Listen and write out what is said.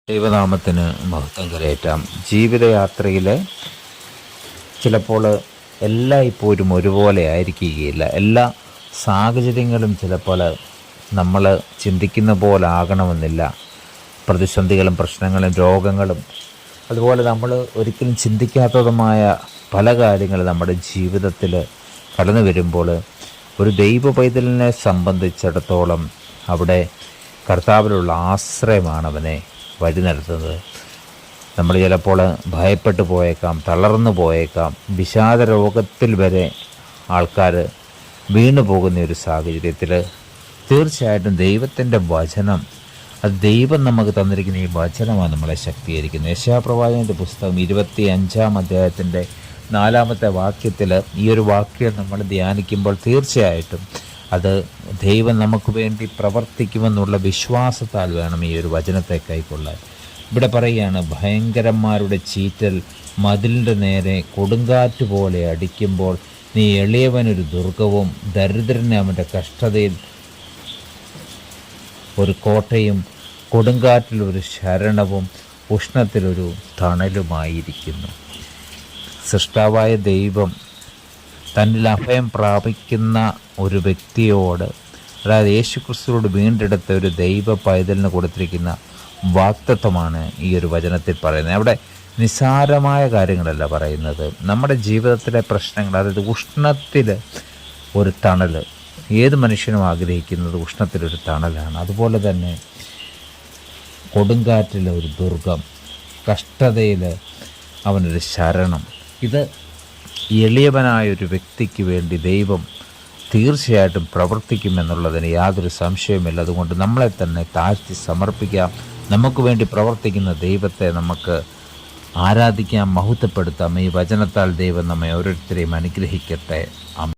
ദൈവനാമത്തിന് മഹത്വം കരയേറ്റാം. ജീവിതയാത്രയിൽ ചിലപ്പോൾ എല്ലായ്പ്പോഴും ഒരുപോലെ ആയിരിക്കുകയില്ല. എല്ലാ സാഹചര്യങ്ങളും ചിലപ്പോൾ നമ്മൾ ചിന്തിക്കുന്ന പോലെ ആകണമെന്നില്ല. പ്രതിസന്ധികളും പ്രശ്നങ്ങളും രോഗങ്ങളും അതുപോലെ നമ്മൾ ഒരിക്കലും ചിന്തിക്കാത്തതുമായ പല കാര്യങ്ങളും നമ്മുടെ ജീവിതത്തിൽ കടന്നു വരുമ്പോൾ ഒരു ദൈവ പൈതലിനെ സംബന്ധിച്ചിടത്തോളം അവിടെ കർത്താവിലുള്ള ആശ്രയമാണ് അവനെ വഴി നടത്തുന്നത്. നമ്മൾ ചിലപ്പോൾ ഭയപ്പെട്ടു പോയേക്കാം, തളർന്നു പോയേക്കാം, വിഷാദ രോഗത്തിൽ വരെ ആൾക്കാർ വീണു പോകുന്ന ഒരു സാഹചര്യത്തിൽ തീർച്ചയായിട്ടും ദൈവത്തിൻ്റെ വചനം, അത് ദൈവം നമുക്ക് തന്നിരിക്കുന്ന ഈ വചനമാണ് നമ്മളെ ശക്തീകരിക്കുന്നത്. യെശയ്യാപ്രവാചകൻ്റെ പുസ്തകം 25-ാം അധ്യായത്തിൻ്റെ 4-ാമത്തെ വാക്യത്തിൽ ഈ ഒരു വാക്യം നമ്മൾ ധ്യാനിക്കുമ്പോൾ തീർച്ചയായിട്ടും അത് ദൈവം നമുക്ക് വേണ്ടി പ്രവർത്തിക്കുമെന്നുള്ള വിശ്വാസത്താൽ വേണം ഈ ഒരു വചനത്തെ കൈക്കൊള്ളാൻ. ഇവിടെ പറയുകയാണ്, ഭയങ്കരന്മാരുടെ ചീറ്റൽ മതിലിൻ്റെ നേരെ കൊടുങ്കാറ്റ് പോലെ അടിക്കുമ്പോൾ നീ എളിയവനൊരു ദുർഗവും ദരിദ്രന് അവൻ്റെ കഷ്ടതയിൽ ഒരു കോട്ടയും കൊടുങ്കാറ്റിലൊരു ശരണവും ഉഷ്ണത്തിലൊരു തണലുമായിരിക്കുന്നു. സൃഷ്ടാവായ ദൈവം തന്നിൽ അഭയം പ്രാപിക്കുന്ന ഒരു വ്യക്തിയോട്, അതായത് യേശുക്രിസ്തുവോട് വീണ്ടെടുത്ത ഒരു ദൈവ പൈതലിന് കൊടുത്തിരിക്കുന്ന വാഗ്ദത്തമാണ് ഈ ഒരു വചനത്തിൽ പറയുന്നത്. അവിടെ നിസ്സാരമായ കാര്യങ്ങളല്ല പറയുന്നത്. നമ്മുടെ ജീവിതത്തിലെ പ്രശ്നങ്ങൾ, അതായത് ഉഷ്ണത്തിൽ ഒരു തണൽ, ഏത് മനുഷ്യനും ആഗ്രഹിക്കുന്നത് ഉഷ്ണത്തിലൊരു തണലാണ്. അതുപോലെ തന്നെ കൊടുങ്കാറ്റിലെ ഒരു ദുർഗം, കഷ്ടതയിൽ അവനൊരു ശരണം. ഇത് എളിയവനായ ഒരു വ്യക്തിക്ക് വേണ്ടി ദൈവം തീർച്ചയായിട്ടും പ്രവർത്തിക്കുമെന്നുള്ളതിന് യാതൊരു സംശയവുമില്ല. അതുകൊണ്ട് നമ്മളെ തന്നെ താഴ്ത്തി സമർപ്പിക്കാം. നമുക്ക് വേണ്ടി പ്രവർത്തിക്കുന്ന ദൈവത്തെ നമുക്ക് ആരാധിക്കാം, മഹത്വപ്പെടുത്താം. ഈ വചനത്താൽ ദൈവം നമ്മെ ഓരോരുത്തരെയും അനുഗ്രഹിക്കട്ടെ.